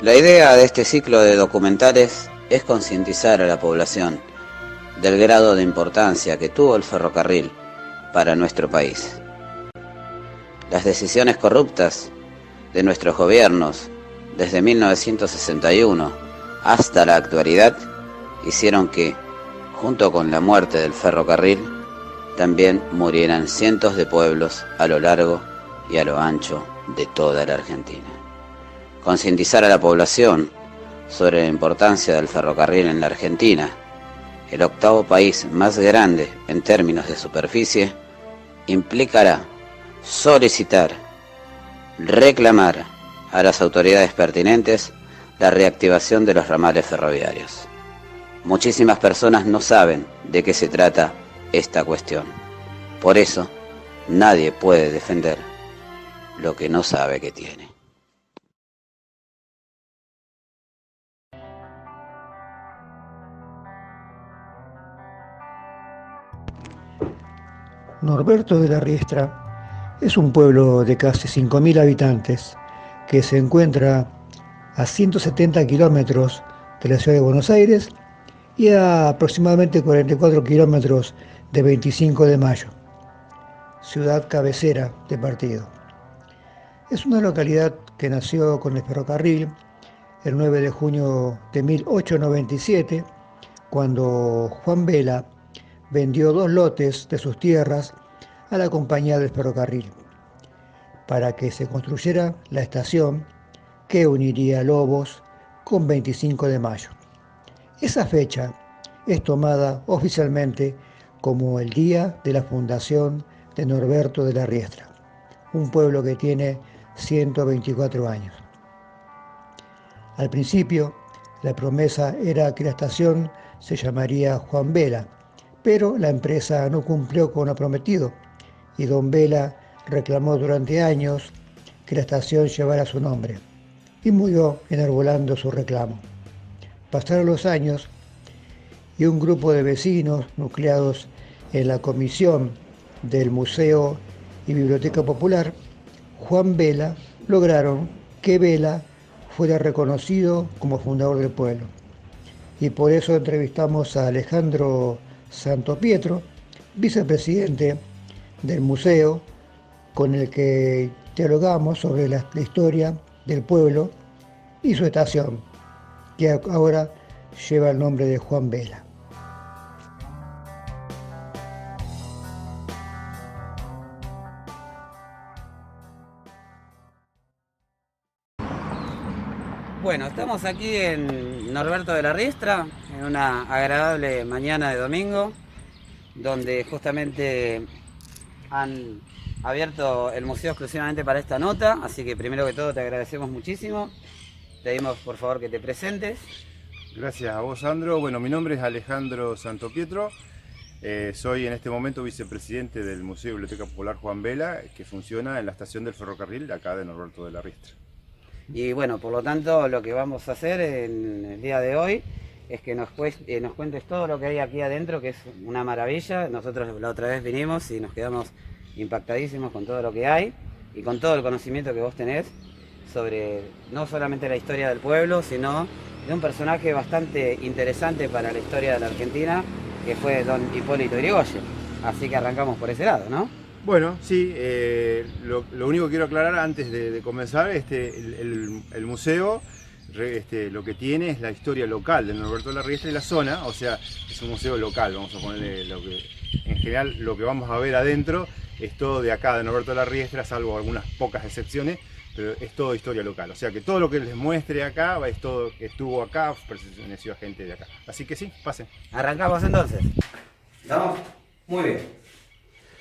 La idea de este ciclo de documentales es concientizar a la población del grado de importancia que tuvo el ferrocarril para nuestro país. Las decisiones corruptas de nuestros gobiernos desde 1961 hasta la actualidad hicieron que, junto con la muerte del ferrocarril, también murieran cientos de pueblos a lo largo y a lo ancho de toda la Argentina. Concientizar a la población sobre la importancia del ferrocarril en la Argentina, el octavo país más grande en términos de superficie, implicará solicitar, reclamar a las autoridades pertinentes la reactivación de los ramales ferroviarios. Muchísimas personas no saben de qué se trata esta cuestión. Por eso, nadie puede defender lo que no sabe que tiene. Norberto de la Riestra es un pueblo de casi 5.000 habitantes que se encuentra a 170 kilómetros de la ciudad de Buenos Aires y a aproximadamente 44 kilómetros de 25 de Mayo, ciudad cabecera de partido. Es una localidad que nació con el ferrocarril el 9 de junio de 1897, cuando Juan Vela vendió 2 lotes de sus tierras a la compañía del ferrocarril para que se construyera la estación que uniría Lobos con 25 de Mayo. Esa fecha es tomada oficialmente como el día de la fundación de Norberto de la Riestra, un pueblo que tiene 124 años. Al principio, la promesa era que la estación se llamaría Juan Vela, pero la empresa no cumplió con lo prometido y don Vela reclamó durante años que la estación llevara su nombre y murió enarbolando su reclamo. Pasaron los años y un grupo de vecinos nucleados en la comisión del Museo y Biblioteca Popular, Juan Vela, lograron que Vela fuera reconocido como fundador del pueblo. Y por eso entrevistamos a Alejandro Santopietro, vicepresidente del museo, con el que dialogamos sobre la historia del pueblo y su estación, que ahora lleva el nombre de Juan Vela. Bueno, estamos aquí en Norberto de la Riestra, en una agradable mañana de domingo, donde justamente han abierto el museo exclusivamente para esta nota, así que primero que todo te agradecemos muchísimo. Te pedimos por favor que te presentes. Gracias a vos, Sandro. Bueno, mi nombre es Alejandro Santopietro. Soy en este momento vicepresidente del Museo y Biblioteca Popular Juan Vela, que funciona en la estación del ferrocarril de acá de Norberto de la Riestra. Y bueno, por lo tanto, lo que vamos a hacer en el día de hoy es que nos cuentes todo lo que hay aquí adentro, que es una maravilla. Nosotros la otra vez vinimos y nos quedamos impactadísimos con todo lo que hay y con todo el conocimiento que vos tenés sobre no solamente la historia del pueblo, sino de un personaje bastante interesante para la historia de la Argentina, que fue don Hipólito Yrigoyen. Así que arrancamos por ese lado, ¿no? Bueno, sí, lo único que quiero aclarar antes de comenzar, el museo lo que tiene es la historia local de Norberto de la Riestra y la zona, o sea, es un museo local, vamos a ponerle en general lo que vamos a ver adentro es todo de acá de Norberto de la Riestra, salvo algunas pocas excepciones, pero es todo historia local, o sea que todo lo que les muestre acá es todo que estuvo acá, perteneció a gente de acá. Así que sí, pasen. Arrancamos entonces. ¿Estamos? Muy bien.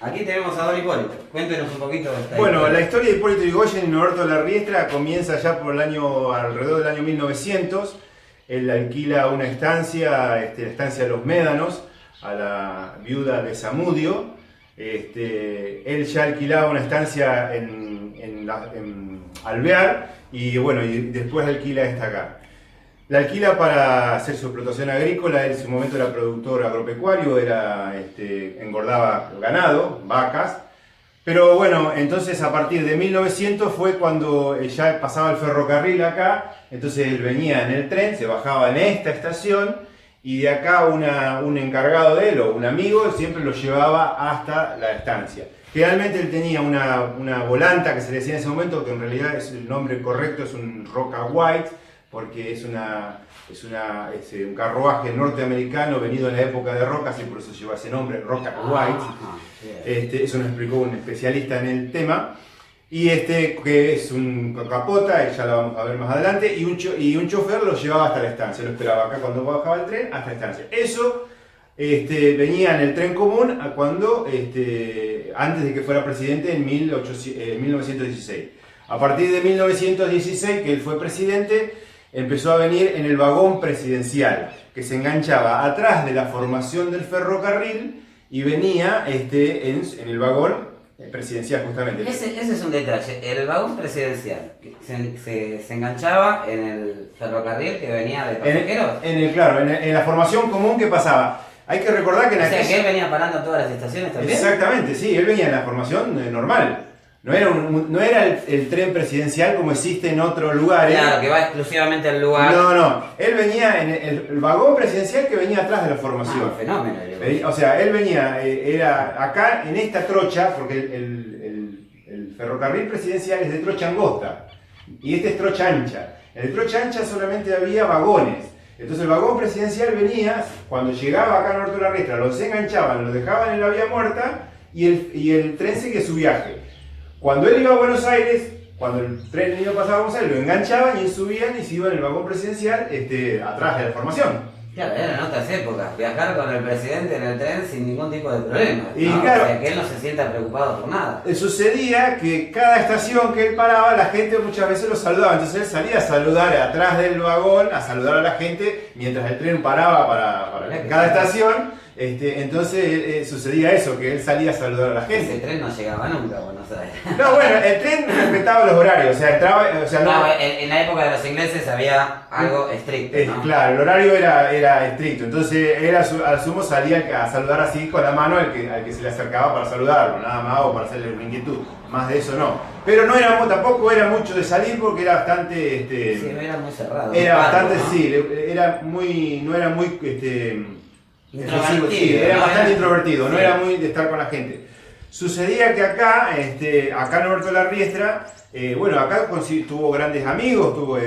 Aquí tenemos a don Hipólito. Cuéntenos un poquito de esta Bueno, la historia de Hipólito Yrigoyen y Norberto de la Riestra comienza ya por alrededor del año 1900. Él alquila una estancia, la estancia de los Médanos, a la viuda de Zamudio. Él ya alquilaba una estancia en Alvear y bueno, y después alquila esta acá. La alquila para hacer su explotación agrícola. Él en su momento era productor agropecuario, engordaba ganado, vacas, Pero bueno, entonces a partir de 1900 fue cuando ya pasaba el ferrocarril acá, entonces él venía en el tren, se bajaba en esta estación y de acá un encargado de él o un amigo siempre lo llevaba hasta la estancia. Generalmente él tenía una volanta que se le decía en ese momento, que en realidad el nombre correcto es un Roca White, porque es un carruaje norteamericano venido en la época de Rocas y por eso lleva ese nombre, Roca White. Eso nos explicó un especialista en el tema. Y que es un capota, ya lo vamos a ver más adelante, y un chofer lo llevaba hasta la estancia, lo esperaba acá cuando bajaba el tren hasta la estancia. Eso venía en el tren común cuando, antes de que fuera presidente en 1916. A partir de 1916, que él fue presidente, empezó a venir en el vagón presidencial, que se enganchaba atrás de la formación del ferrocarril y venía en el vagón presidencial justamente. Ese es un detalle. El vagón presidencial se enganchaba en el ferrocarril que venía de pasajeros. Claro, en la formación común que pasaba. Hay que recordar que en que él venía parando todas las estaciones también. Exactamente, sí, él venía en la formación normal. No era el tren presidencial como existe en otros lugares. Claro, que va exclusivamente al lugar. No. Él venía en el vagón presidencial que venía atrás de la formación. Un fenómeno. O sea, él venía, era acá en esta trocha, porque el ferrocarril presidencial es de trocha angosta. Y este es trocha ancha. En el trocha ancha solamente había vagones. Entonces el vagón presidencial venía, cuando llegaba acá a Norberto Larriestra, los enganchaban, los dejaban en la vía muerta y el tren seguía su viaje. Cuando él iba a Buenos Aires, cuando el tren iba a pasar a Buenos Aires, lo enganchaban y subían y se iban en el vagón presidencial atrás de la formación. Claro, eran otras épocas, viajar con el presidente en el tren sin ningún tipo de problema. Y ¿no? claro, o sea, que él no se sienta preocupado por nada. Sucedía que cada estación que él paraba, la gente muchas veces lo saludaba. Entonces él salía a saludar atrás del vagón, a saludar a la gente mientras el tren paraba para cada estación. Entonces sucedía eso, que él salía a saludar a la gente. Ese tren no llegaba nunca a Buenos Aires. No, bueno, el tren respetaba los horarios, o sea, entraba, no, en la época de los ingleses había algo estricto, ¿no? Claro, el horario era estricto, entonces él al sumo salía a saludar así con la mano al que se le acercaba para saludarlo, nada más, o para hacerle una inquietud, más de eso no. Pero tampoco era mucho de salir porque era bastante... sí, era muy cerrado. Era bastante, ¿no? sí, no era muy... introvertido, sí, era bastante introvertido, sí. No era muy de estar con la gente. Sucedía que acá en Norberto Larriestra, bueno, acá tuvo grandes amigos, tuvo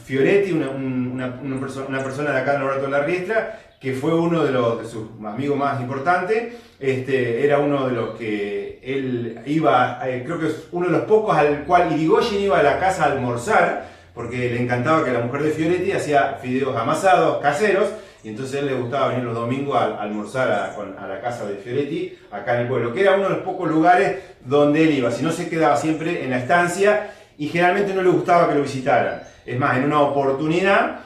Fioretti, una persona de acá de Norberto Larriestra, que fue uno de sus amigos más importantes. Era uno de los que él iba, creo que es uno de los pocos al cual Irigoyen iba a la casa a almorzar, porque le encantaba que la mujer de Fioretti hacía fideos amasados caseros. Y entonces a él le gustaba venir los domingos a almorzar a la casa de Fioretti, acá en el pueblo, que era uno de los pocos lugares donde él iba, si no se quedaba siempre en la estancia y generalmente no le gustaba que lo visitaran. Es más, en una oportunidad,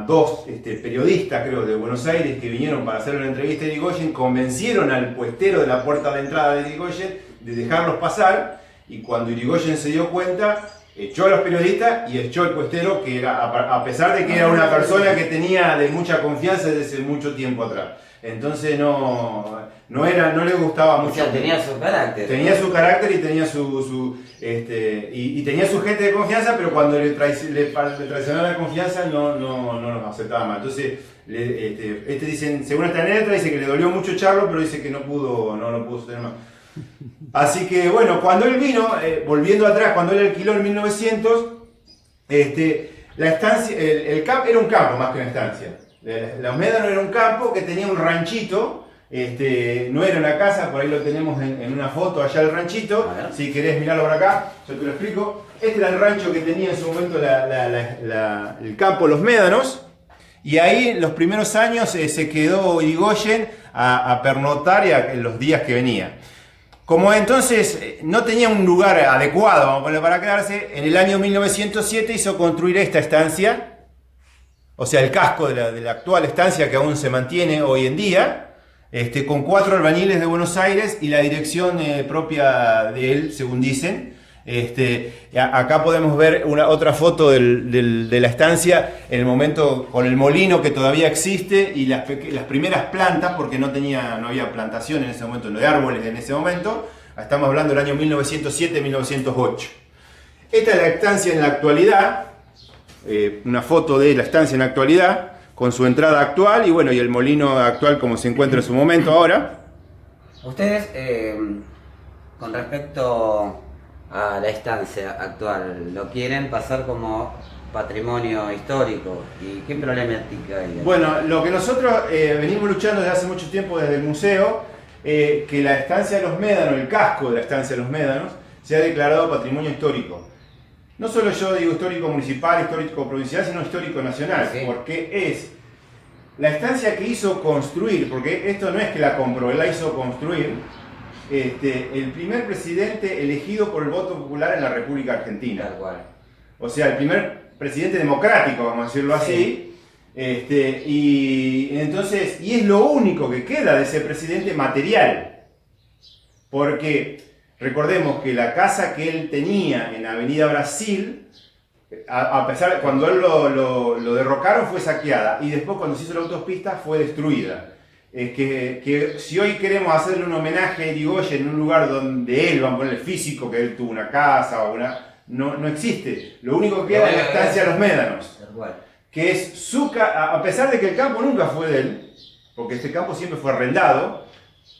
dos periodistas, creo, de Buenos Aires que vinieron para hacer una entrevista a Irigoyen, convencieron al puestero de la puerta de entrada de Irigoyen de dejarlos pasar, y cuando Irigoyen se dio cuenta, echó a los periodistas y echó al puestero, que era, a pesar de que era una persona que tenía de mucha confianza desde mucho tiempo atrás. Entonces no le gustaba mucho. O sea, tenía su carácter. Tenía su carácter y tenía y tenía su gente de confianza, pero cuando le traicionaba la confianza no nos aceptaba más. Entonces, dicen, según esta anécdota, dice que le dolió mucho echarlo, pero dice que no pudo sostener más. Así que bueno, cuando él vino, volviendo atrás, cuando él alquiló en 1900, la estancia, el campo era un campo más que una estancia. La Médano era un campo que tenía un ranchito, no era una casa, por ahí lo tenemos en una foto allá el ranchito. Si querés mirarlo por acá, yo te lo explico. Este era el rancho que tenía en su momento el campo Los Médanos. Y ahí en los primeros años se quedó Irigoyen a pernotar en los días que venía. Como entonces no tenía un lugar adecuado, vamos a ponerlo, para quedarse, en el año 1907 hizo construir esta estancia, o sea, el casco de la actual estancia que aún se mantiene hoy en día, con 4 albañiles de Buenos Aires y la dirección propia de él, según dicen. Acá podemos ver otra foto de la estancia en el momento con el molino que todavía existe y las primeras plantas, porque no había plantación en ese momento, no de árboles en ese momento. Estamos hablando del año 1907-1908. Esta es la estancia en la actualidad, una foto de la estancia en la actualidad, con su entrada actual y bueno, y el molino actual como se encuentra en su momento ahora. Ustedes, con respecto a la estancia actual, ¿lo quieren pasar como patrimonio histórico? ¿Y qué problemática hay? Bueno, lo que nosotros venimos luchando desde hace mucho tiempo desde el museo, que la estancia de los Médanos, el casco de la estancia de los Médanos, sea declarado patrimonio histórico. No solo yo digo histórico municipal, histórico provincial, sino histórico nacional, sí. Porque es la estancia que hizo construir, porque esto no es que la compró, él la hizo construir, el primer presidente elegido por el voto popular en la República Argentina. Tal cual. O sea, el primer presidente democrático, vamos a decirlo así. Y entonces, y es lo único que queda de ese presidente material. Porque recordemos que la casa que él tenía en Avenida Brasil, a pesar de cuando él lo derrocaron, fue saqueada. Y después, cuando se hizo la autopista, fue destruida. Es que si hoy queremos hacerle un homenaje a Irigoyen en un lugar donde él, vamos a poner el físico, que él tuvo una casa o no existe. Lo único que queda es la estancia de los Médanos. Que es a pesar de que el campo nunca fue de él, porque este campo siempre fue arrendado,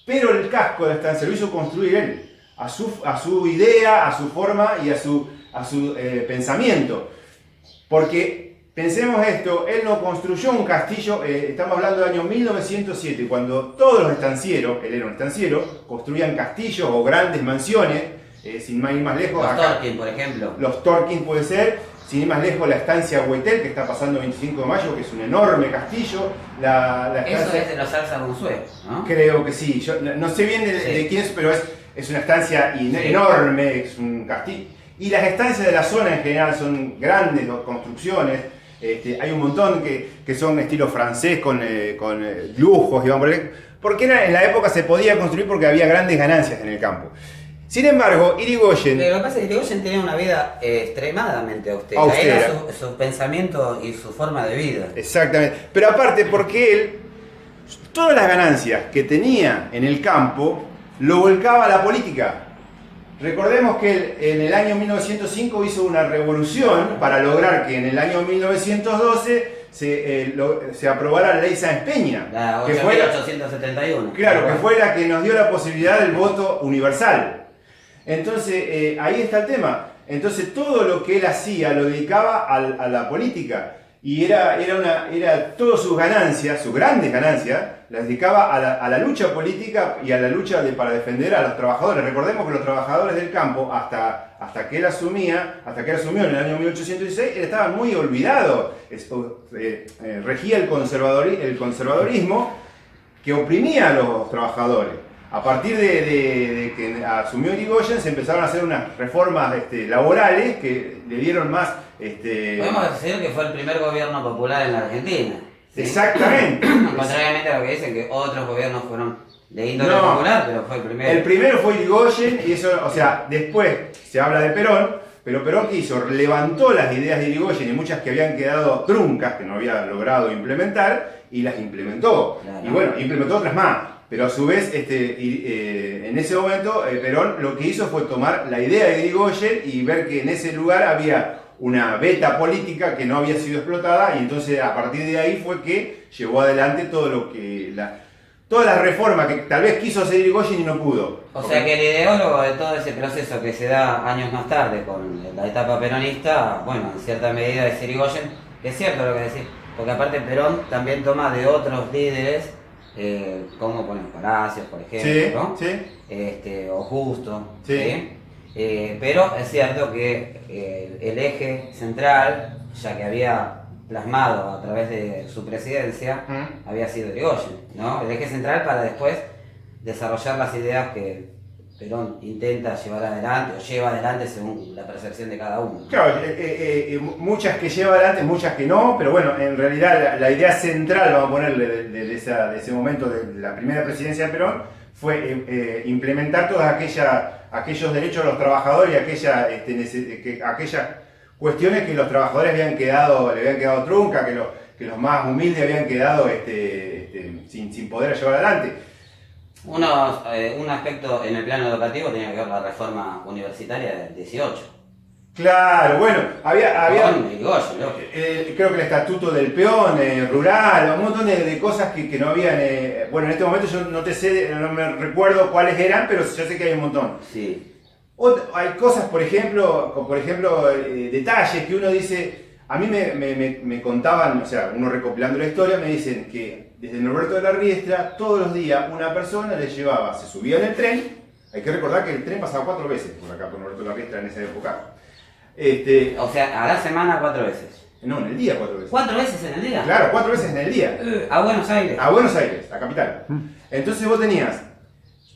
pero el casco de la estancia lo hizo construir él. A su idea, a su forma y a su pensamiento. Porque, pensemos esto, él no construyó un castillo, estamos hablando del año 1907, cuando todos los estancieros, él era un estanciero, construían castillos o grandes mansiones, sin ir más lejos. Los Torquín, por ejemplo. Los Torquín puede ser, sin ir más lejos la estancia Huetel, que está pasando 25 de mayo, que es un enorme castillo. Eso es de los Zarza-Monsué, ¿no? Creo que sí, yo no sé bien de quién es, pero es una estancia enorme, es un castillo. Y las estancias de la zona en general son grandes construcciones. Hay un montón que son estilo francés con lujos, digamos, porque en la época se podía construir porque había grandes ganancias en el campo. Sin embargo, Irigoyen... Lo que pasa es que Irigoyen tenía una vida extremadamente austera. Era su pensamiento y su forma de vida. Exactamente. Pero aparte, porque él, todas las ganancias que tenía en el campo, lo volcaba a la política. Recordemos que él en el año 1905 hizo una revolución para lograr que en el año 1912 se aprobara la ley Sáenz Peña. La 8.871. Claro, que fue la que nos dio la posibilidad del voto universal. Entonces, ahí está el tema. Entonces, todo lo que él hacía lo dedicaba a la política. Y era todas sus ganancias, sus grandes ganancias, las dedicaba a la lucha política y a la lucha para defender a los trabajadores. Recordemos que los trabajadores del campo, hasta que él asumió en el año 1816, él estaba muy olvidado. Regía el conservadorismo que oprimía a los trabajadores. A partir de que asumió Irigoyen, se empezaron a hacer unas reformas laborales que le dieron más... Podemos decir que fue el primer gobierno popular en la Argentina. ¿Sí? Exactamente. Contrariamente a lo que dicen que otros gobiernos fueron de índole popular, pero fue el primero. El primero fue Irigoyen, y eso, o sea, después se habla de Perón, pero Perón ¿qué hizo? Levantó las ideas de Irigoyen y muchas que habían quedado truncas, que no había logrado implementar, y las implementó. Claro. Y bueno, implementó otras más. Pero a su vez, en ese momento, Perón lo que hizo fue tomar la idea de Irigoyen y ver que en ese lugar había una beta política que no había sido explotada, y entonces a partir de ahí fue que llevó adelante todas las reformas que tal vez quiso hacer Irigoyen y no pudo. O sea que el ideólogo de todo ese proceso que se da años más tarde con la etapa peronista, bueno, en cierta medida es Irigoyen, que es cierto lo que decís, porque aparte Perón también toma de otros líderes, como ponen Palacios, por ejemplo, sí, ¿no? Sí. O Justo, sí. ¿sí? Pero es cierto que el eje central, ya que había plasmado a través de su presidencia, había sido Irigoyen, ¿no? El eje central para después desarrollar las ideas que Perón intenta llevar adelante o lleva adelante según la percepción de cada uno. Claro, muchas que lleva adelante, muchas que no, pero bueno, en realidad la idea central, vamos a ponerle de ese momento de la primera presidencia de Perón, fue implementar todos aquellos derechos de los trabajadores y aquellas cuestiones que los trabajadores le habían quedado trunca, que los más humildes habían quedado sin poder llevar adelante. Un aspecto en el plano educativo tenía que ver la reforma universitaria del 18. Claro, bueno, había Creo que el estatuto del peón rural, un montón de cosas que no habían. Bueno, en este momento yo no me recuerdo cuáles eran, pero yo sé que hay un montón. Sí. Hay cosas, por ejemplo, detalles que uno dice. A mí me contaban, o sea, uno recopilando la historia, me dicen que desde Norberto de la Riestra, todos los días una persona le llevaba, se subía en el tren. Hay que recordar que el tren pasaba 4 veces por acá, por Norberto de la Riestra en esa época. O sea, a la semana 4 veces. No, en el día 4 veces. ¿4 veces en el día? Claro, 4 veces en el día. A Buenos Aires. A Buenos Aires, la capital. Entonces vos tenías,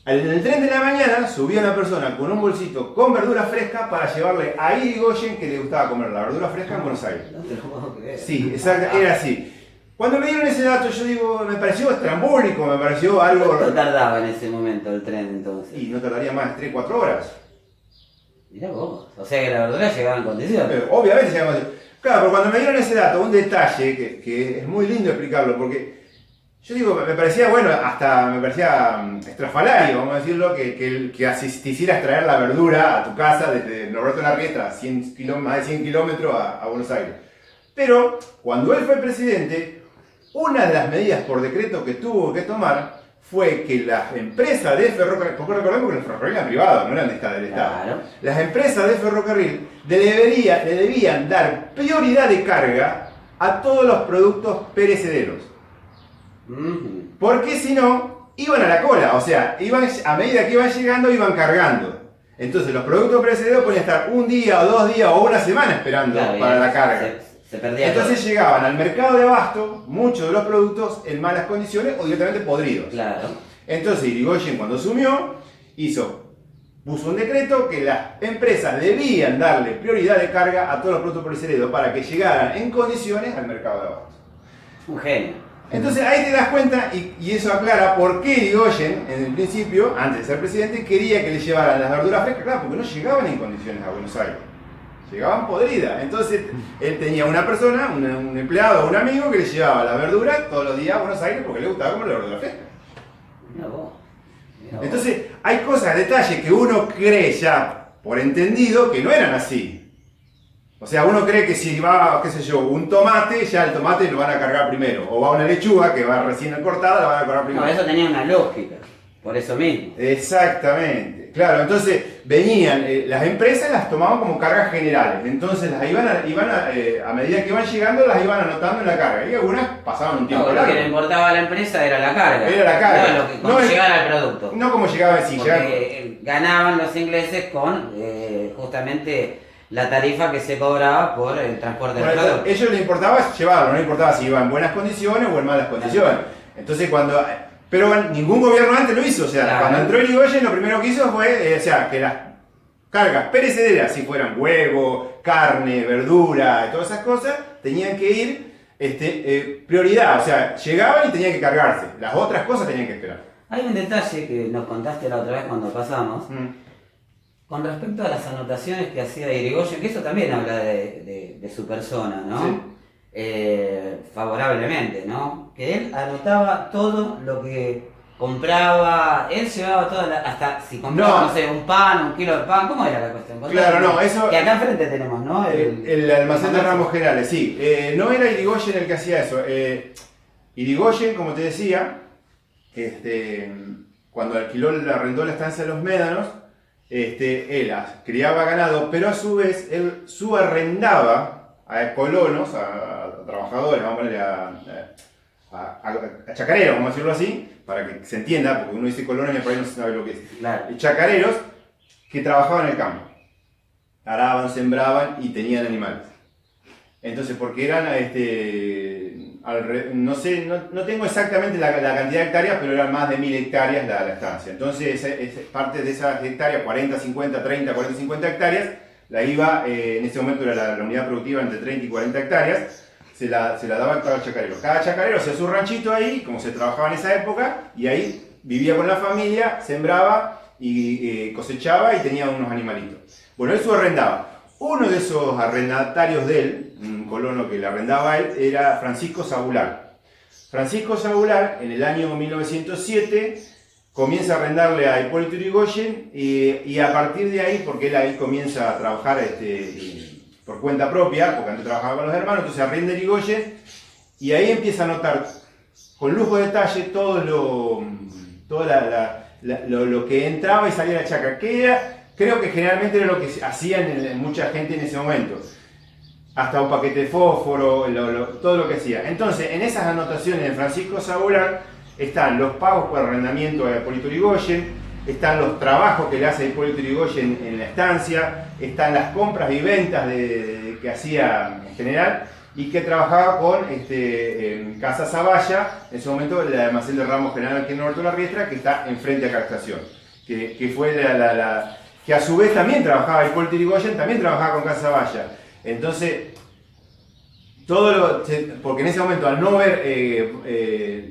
en el tren de la mañana subía una persona con un bolsito con verdura fresca para llevarle a Irigoyen, que le gustaba comer la verdura fresca en Buenos Aires. No te lo puedo creer. Sí, exacto, era así. Cuando me dieron ese dato, yo digo, me pareció estrambólico, me pareció algo... ¿Cuánto tardaba en ese momento el tren entonces? Y no tardaría más de 3-4 horas. Mirá vos. O sea que la verdura llegaba en condiciones. Pero, obviamente llegaba en condiciones. Claro, pero cuando me dieron ese dato, un detalle que es muy lindo explicarlo, porque yo digo, me parecía, bueno, hasta me parecía estrafalario, vamos a decirlo, que te hicieras traer la verdura a tu casa desde Norberto de la Riestra, más de 100 kilómetros a Buenos Aires. Pero, cuando él fue presidente, una de las medidas por decreto que tuvo que tomar fue que las empresas de ferrocarril, porque recordemos que los ferrocarriles eran privados, no eran del Estado. Claro. Las empresas de ferrocarril le debían dar prioridad de carga a todos los productos perecederos. Porque si no, iban a la cola, o sea, a medida que iban llegando, iban cargando. Entonces los productos perecederos podían estar un día o 2 días o una semana esperando para la carga. Se perdía. Entonces todo. llegaban al mercado de abasto muchos de los productos en malas condiciones o directamente podridos. Claro. Entonces Irigoyen, cuando asumió, puso un decreto que las empresas debían darle prioridad de carga a todos los productos perecederos para que llegaran en condiciones al mercado de abasto. Un genio. Entonces ahí te das cuenta y eso aclara por qué Irigoyen, en el principio, antes de ser presidente, quería que le llevaran las verduras frescas, claro, porque no llegaban en condiciones a Buenos Aires. Llegaban podridas. Entonces él tenía una persona, un empleado o un amigo que le llevaba la verdura todos los días a Buenos Aires porque le gustaba comer la verdura fresca. Mirá vos. Entonces hay cosas, detalles que uno cree ya por entendido que no eran así. O sea, uno cree que si va, qué sé yo, un tomate, ya el tomate lo van a cargar primero. O va una lechuga que va recién cortada, la van a cargar primero. No, eso tenía una lógica. Por eso mismo. Exactamente. Claro, entonces venían, las empresas las tomaban como cargas generales. Entonces las a medida que iban llegando, las iban anotando en la carga. Y algunas pasaban un tiempo No, lo largo. que le importaba a la empresa era la carga. Era la carga. No, cómo llegara al producto. No como llegaba en sí. Porque ganaban los ingleses con justamente la tarifa que se cobraba por el transporte del producto. A ellos les importaba llevarlo, no les importaba si iba en buenas condiciones o en malas condiciones. Entonces pero ningún gobierno antes lo hizo, o sea, Claro. Cuando entró Irigoyen lo primero que hizo fue, que las cargas perecederas, si fueran huevo, carne, verdura, todas esas cosas, tenían que ir prioridad, o sea, llegaban y tenían que cargarse, las otras cosas tenían que esperar. Hay un detalle que nos contaste la otra vez cuando pasamos, con respecto a las anotaciones que hacía Irigoyen, que eso también habla de su persona, ¿no? Sí. Favorablemente, ¿no? Que él anotaba todo lo que compraba, él llevaba hasta si compraba, no sé, un pan, un kilo de pan, ¿cómo era la cuestión? Claro, no, eso... Que acá enfrente tenemos, ¿no? El almacén de Ramos Generales, sí. No era Irigoyen el que hacía eso. Irigoyen, como te decía, cuando arrendó la estancia de los Médanos, él criaba ganado, pero a su vez él subarrendaba a colonos, a trabajadores, vamos a ponerle a chacareros, vamos a decirlo así, para que se entienda, porque uno dice colonos y por ahí no se sabe lo que es. Claro. Chacareros que trabajaban en el campo, araban, sembraban y tenían animales. Entonces, porque eran, no sé, no tengo exactamente la cantidad de hectáreas, pero eran más de 1000 hectáreas la estancia. Entonces, parte de esas hectáreas, 40, 50, 30, 40, 50 hectáreas, la iba, en ese momento era la unidad productiva entre 30 y 40 hectáreas, se la daba a cada chacarero. Cada chacarero hacía su ranchito ahí, como se trabajaba en esa época, y ahí vivía con la familia, sembraba y cosechaba y tenía unos animalitos. Bueno, eso arrendaba. Uno de esos arrendatarios de él, un colono que le arrendaba a él, era Francisco Sabular. Francisco Sabular, en el año 1907, comienza a arrendarle a Hipólito Yrigoyen y a partir de ahí, porque él ahí comienza a trabajar por cuenta propia, porque antes trabajaba con los hermanos, entonces arrenda Yrigoyen y ahí empieza a notar con lujo de detalle todo lo que entraba y salía de la chacra, que era, creo que generalmente era lo que hacían mucha gente en ese momento. Hasta un paquete de fósforo, todo lo que hacía. Entonces, en esas anotaciones de Francisco Sabular están los pagos por arrendamiento a Hipólito Yrigoyen, están los trabajos que le hace Hipólito Yrigoyen en la estancia, están las compras y ventas que hacía en general, y que trabajaba con en Casa Zavalla, en ese momento el almacén de Ramos General aquí en Norberto La Riestra, que está enfrente a cada estación, que fue que a su vez también trabajaba Hipólito Yrigoyen, también trabajaba con Casa Zavalla. Entonces, porque en ese momento al no ver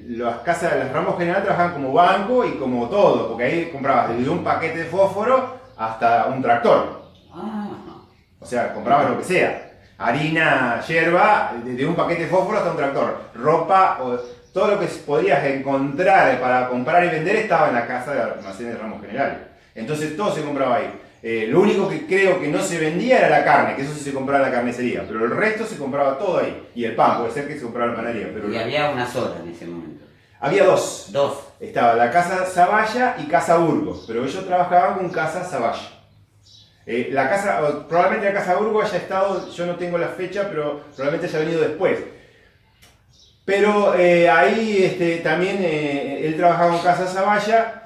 las casas de las Ramos General trabajaban como banco y como todo, porque ahí comprabas desde un paquete de fósforo hasta un tractor. O sea, comprabas lo que sea. Harina, yerba, desde un paquete de fósforo hasta un tractor. Ropa, todo lo que podrías encontrar para comprar y vender estaba en la casa de almacén de Ramos General. Entonces todo se compraba ahí. Lo único que creo que no se vendía era la carne, que eso sí se compraba en la carnicería, pero el resto se compraba todo ahí. Y el pan, puede ser que se compraba en la panadería. Pero y había una sola en ese momento. Había dos. Dos. Estaba la Casa Zavalla y Casa Burgos, pero ellos trabajaban con Casa Zavalla. Probablemente la Casa Burgos haya estado, yo no tengo la fecha, pero probablemente haya venido después. Pero ahí también él trabajaba con Casa Zavalla,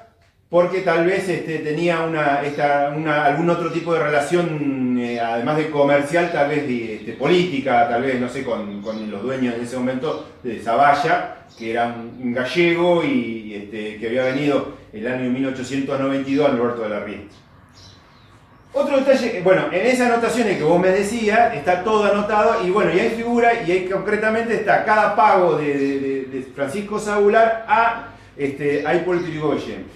porque tal vez tenía algún otro tipo de relación, además de comercial, tal vez política, tal vez, no sé, con los dueños en ese momento de Zavalla, que era un gallego y que había venido el año 1892 a Norberto de la Riestra. Otro detalle, bueno, en esas anotaciones que vos me decías, está todo anotado y bueno, y hay figura y ahí concretamente está cada pago de Francisco Sabular a Hipólito Yrigoyen.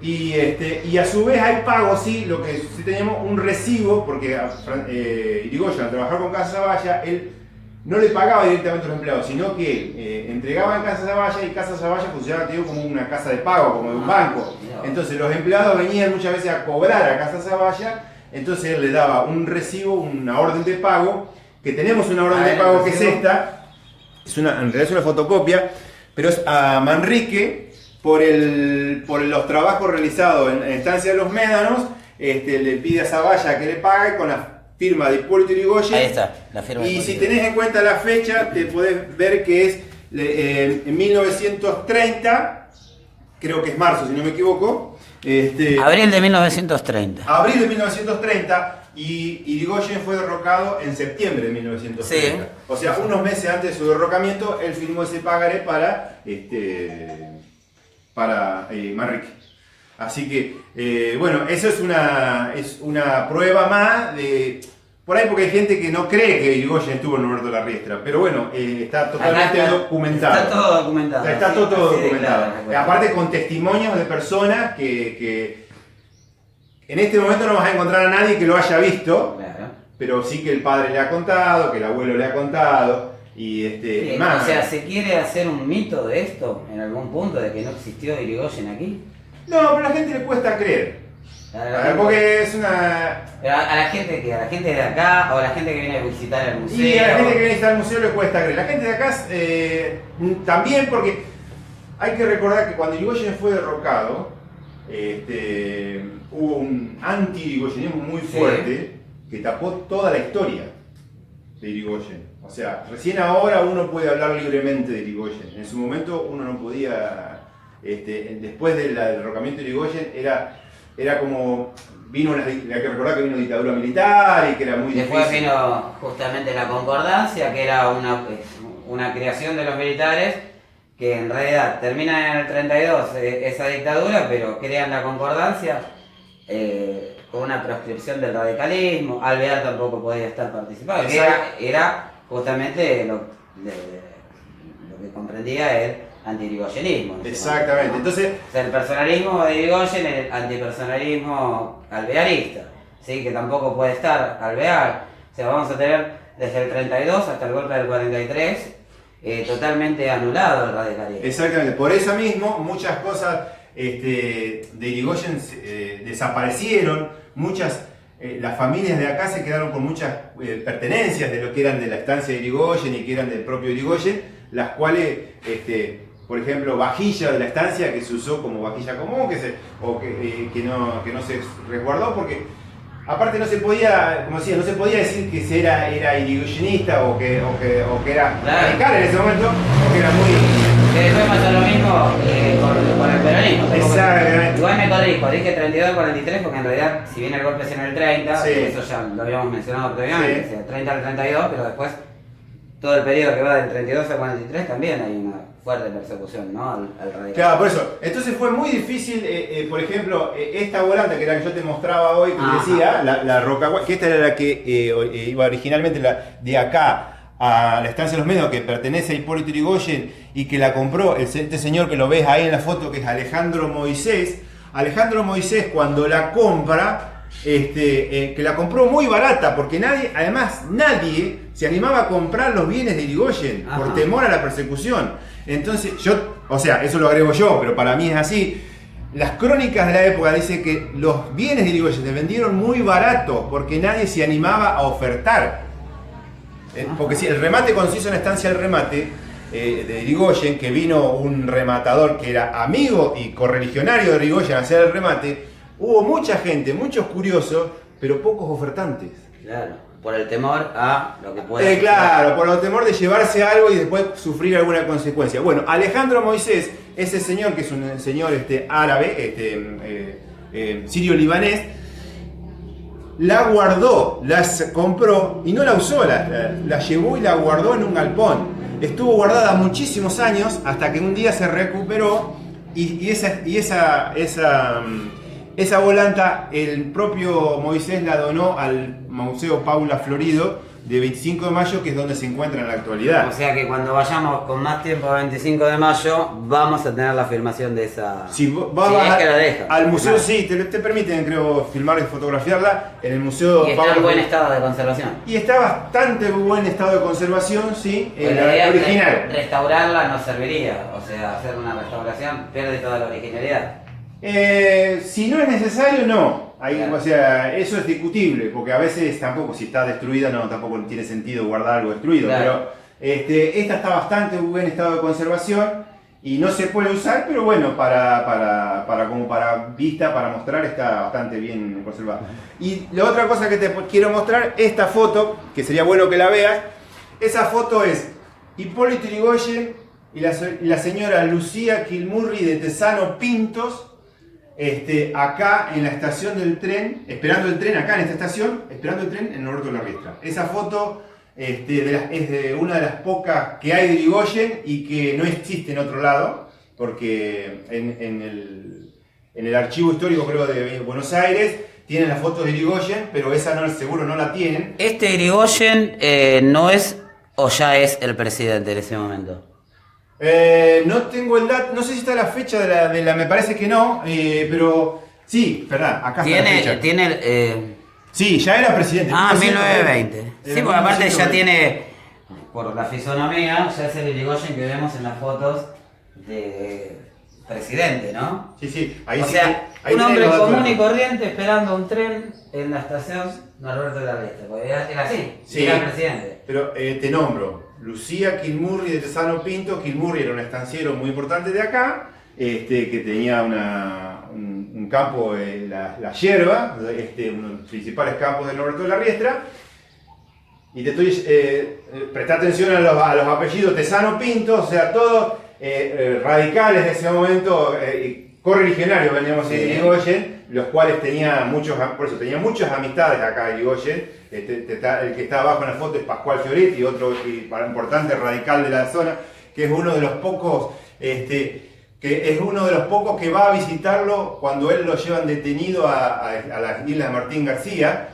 Y a su vez hay pagos, sí, lo que sí teníamos un recibo, porque Yrigoyen al trabajar con Casa Zavalla, él no le pagaba directamente a los empleados, sino que entregaba en Casa Zavalla y Casa Zavalla funcionaba como una casa de pago, como de un banco. Entonces los empleados venían muchas veces a cobrar a Casa Zavalla, entonces él le daba un recibo, una orden de pago, que tenemos una orden de pago que es esta, en realidad es una fotocopia, pero es a Manrique, por los trabajos realizados en Estancia de los Médanos, le pide a Zavalla que le pague con la firma de Hipólito Yrigoyen. Ahí está, la firma. Y si tenés en cuenta la fecha, te podés ver que es en 1930, creo que es marzo si no me equivoco. Abril de 1930. Abril de 1930 y Yrigoyen fue derrocado en septiembre de 1930. Sí. O sea, unos meses antes de su derrocamiento, él firmó ese pagaré para Manrique. Así que, bueno, eso es una prueba más de... Por ahí porque hay gente que no cree que Yrigoyen estuvo en Norberto de la Riestra, pero bueno, está totalmente documentado. Está todo documentado. Está todo documentado. Claro, aparte con testimonios de personas que en este momento no vas a encontrar a nadie que lo haya visto, claro. Pero sí que el padre le ha contado, que el abuelo le ha contado. Y sí, más. O sea, ¿se quiere hacer un mito de esto en algún punto, de que no existió Yrigoyen aquí? No, pero a la gente le cuesta creer. Porque es una... Pero a la gente que, a la gente de acá o a la gente que viene a visitar el museo. Y a la gente que viene a visitar el museo le cuesta creer. La gente de acá también, porque hay que recordar que cuando Yrigoyen fue derrocado, hubo un anti-yrigoyenismo muy fuerte que tapó toda la historia de Yrigoyen. O sea, recién ahora uno puede hablar libremente de Yrigoyen. En su momento uno no podía, después del derrocamiento de Yrigoyen era como, hay que recordar que vino dictadura militar y que era muy Después difícil. vino justamente la concordancia, que era una creación de los militares, que en realidad termina en el 32 esa dictadura, pero crean la concordancia con una proscripción del radicalismo. Alvear tampoco podía estar participando, que era justamente lo que comprendía él, anti-irigoyenismo. Exactamente, entonces... O sea, el personalismo de Irigoyen, el antipersonalismo alvearista, ¿sí? Que tampoco puede estar Alvear. O sea, vamos a tener desde el 32 hasta el golpe del 43 totalmente anulado el radicalismo. Exactamente, por eso mismo muchas cosas de Irigoyen desaparecieron, las familias de acá se quedaron con muchas pertenencias de lo que eran de la estancia de Irigoyen y que eran del propio Irigoyen, las cuales, por ejemplo, vajilla de la estancia que se usó como vajilla común, que no se resguardó porque aparte no se podía, como decía, no se podía decir que era irigoyenista o que era radical en ese momento, porque era muy... Después pasó lo mismo con el peronismo. Exactamente. Igual me corrijo, dije 32 al 43 porque en realidad, si bien el golpe es en el 30, sí, eso ya lo habíamos mencionado previamente, sí, o sea, 30 al 32, pero después todo el periodo que va del 32 al 43 también hay una fuerte persecución, ¿no? Al radicalismo. Claro, por eso. Entonces fue muy difícil, por ejemplo, esta volante que era la que yo te mostraba hoy, que te decía, la Rocaguay, que esta era la que iba originalmente de acá a la estancia de los Medios, que pertenece a Hipólito Yrigoyen y que la compró este señor que lo ves ahí en la foto, que es Alejandro Moisés. Alejandro Moisés, cuando la compra, que la compró muy barata, porque nadie se animaba a comprar los bienes de Yrigoyen por temor a la persecución. Entonces, eso lo agrego yo, pero para mí es así. Las crónicas de la época dicen que los bienes de Yrigoyen se vendieron muy baratos porque nadie se animaba a ofertar. Porque si el remate, cuando se hizo en la estancia del remate de Yrigoyen, que vino un rematador que era amigo y correligionario de Yrigoyen a hacer el remate, hubo mucha gente, muchos curiosos, pero pocos ofertantes. Claro, por el temor a lo que puede claro, por el temor de llevarse algo y después sufrir alguna consecuencia. Bueno, Alejandro Moisés, ese señor que es un señor árabe, sirio-libanés, la guardó, la compró y no la usó, la llevó y la guardó en un galpón. Estuvo guardada muchísimos años hasta que un día se recuperó y esa volanta el propio Moisés la donó al Museo Paula Florido de 25 de mayo, que es donde se encuentra en la actualidad. O sea que cuando vayamos con más tiempo a 25 de mayo, vamos a tener la filmación de esa... Si es que la deja. Al museo, sí, te permiten, creo, filmar y fotografiarla en el museo. Y está en buen estado de conservación. Y está bastante buen estado de conservación, sí, en la original. Restaurarla no serviría, o sea, hacer una restauración pierde toda la originalidad. Si no es necesario, no. Claro. O sea, eso es discutible, porque a veces tampoco, si está destruida, tampoco tiene sentido guardar algo destruido. Claro. Pero esta está bastante en buen estado de conservación y no se puede usar, pero bueno, como para vista, para mostrar, está bastante bien conservada. Y la otra cosa que te quiero mostrar, esta foto, que sería bueno que la veas, esa foto es Hipólito Yrigoyen y la señora Lucía Kilmurri de Tesano Pintos, acá en la estación del tren, esperando el tren acá en esta estación, esperando el tren en Norberto La Riestra. Esa foto es de una de las pocas que hay de Yrigoyen y que no existe en otro lado, porque en el archivo histórico, creo, de Buenos Aires tienen las fotos de Yrigoyen, pero esa seguro no la tienen. ¿Este Yrigoyen no es o ya es el presidente en ese momento? No tengo el dato, no sé si está la fecha de la me parece que no, pero sí, verdad, acá está la fecha. Sí, ya era presidente. 1920. Sí, porque aparte ya tiene, por la fisonomía, ya es el Yrigoyen que vemos en las fotos de presidente, ¿no? Sí, ahí o sí. sea, Ahí un hombre común y corriente esperando un tren en la estación Norberto de la Riestra, porque era así, sí, era presidente. Pero te nombro, Lucía Kilmurri de Tesano Pinto. Kilmurri era un estanciero muy importante de acá, que tenía un campo, la Yerba, uno de los principales campos de Norberto de la Riestra. Y presta atención a los apellidos Tesano Pinto, o sea, todos radicales de ese momento, correligionarios, veníamos a decir, de Yrigoyen, los cuales tenía muchas amistades acá de Yrigoyen. El que está abajo en la foto es Pascual Fioretti, otro importante radical de la zona, que es uno de los pocos que va a visitarlo cuando él lo llevan detenido a las islas de Martín García.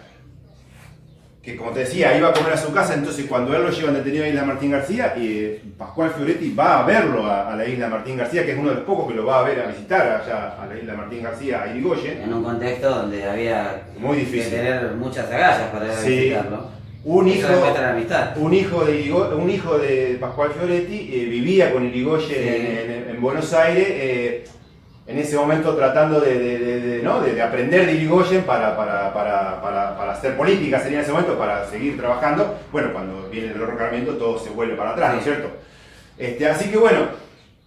que como te decía, iba a comer a su casa, entonces cuando él lo llevan detenido a Isla Martín García, Pascual Fioretti va a verlo a la Isla Martín García, que es uno de los pocos que lo va a ver, a visitar allá a la Isla Martín García, a Irigoyen. En un contexto donde había muy difícil que tener muchas agallas para ir a visitarlo. Un hijo, demuestra la amistad. un hijo de Pascual Fioretti vivía con Irigoyen en Buenos Aires, en ese momento tratando de aprender de Irigoyen para hacer política, sería en ese momento, para seguir trabajando. Bueno, cuando viene el derrocamiento todo se vuelve para atrás, ¿no es cierto? Así que bueno,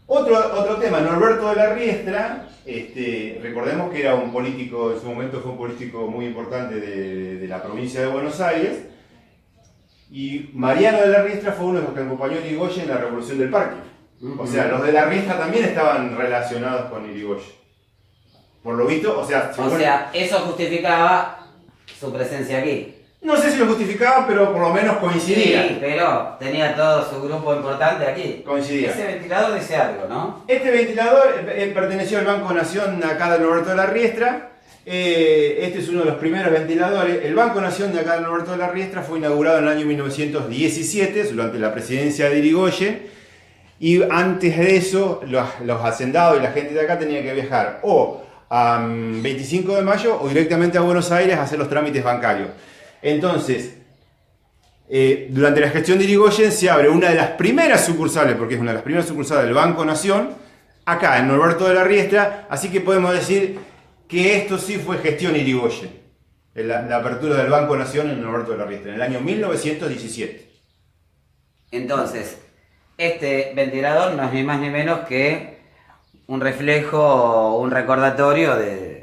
otro tema, Norberto de la Riestra, recordemos que era un político, en su momento fue un político muy importante de la provincia de Buenos Aires, y Mariano de la Riestra fue uno de los que acompañó a Irigoyen en la Revolución del Parque. O sea, los de la Riestra también estaban relacionados con Irigoyen. Por lo visto, o sea, eso justificaba su presencia aquí. No sé si lo justificaba, pero por lo menos coincidía. Sí, pero tenía todo su grupo importante aquí. Coincidía. Ese ventilador dice algo, ¿no? Este ventilador perteneció al Banco Nación acá de Norberto de la Riestra. Este es uno de los primeros ventiladores. El Banco Nación de acá de Norberto de la Riestra fue inaugurado en el año 1917, durante la presidencia de Irigoyen. Y antes de eso, los hacendados y la gente de acá tenían que viajar o a 25 de mayo o directamente a Buenos Aires a hacer los trámites bancarios. Entonces, durante la gestión de Irigoyen se abre una de las primeras sucursales, porque es una de las primeras sucursales del Banco Nación, acá en Norberto de la Riestra, así que podemos decir que esto sí fue gestión Irigoyen, la apertura del Banco Nación en Norberto de la Riestra, en el año 1917. Entonces, este ventilador no es ni más ni menos que un reflejo, un recordatorio de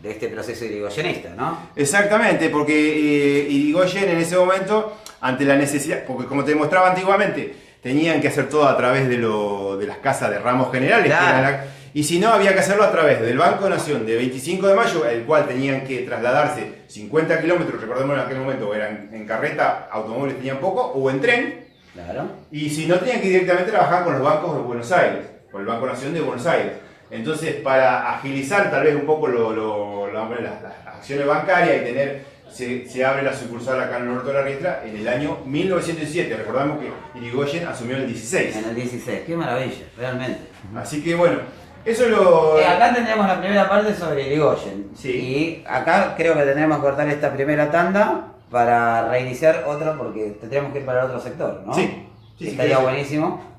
este proceso irigoyenista, ¿no? Exactamente, porque Irigoyen en ese momento, ante la necesidad, porque como te demostraba antiguamente, tenían que hacer todo a través de las casas de ramos generales, claro. Y si no, había que hacerlo a través del Banco Nación de 25 de mayo, el cual tenían que trasladarse 50 kilómetros, recordemos en aquel momento, eran en carreta, automóviles tenían poco, o en tren. Claro. Y si no, tenían que directamente trabajar con los bancos de Buenos Aires, con el Banco Nación de Buenos Aires. Entonces, para agilizar tal vez un poco las acciones bancarias y se abre la sucursal acá en Norberto de la Riestra en el año 1917. Recordamos que Irigoyen asumió en el 16. En el 16, qué maravilla, realmente. Así que bueno, eso es lo... acá tendríamos la primera parte sobre Irigoyen. Sí. Y acá creo que tendremos que cortar esta primera tanda para reiniciar otro, porque tendríamos que ir para el otro sector, ¿no? Sí. Estaría buenísimo.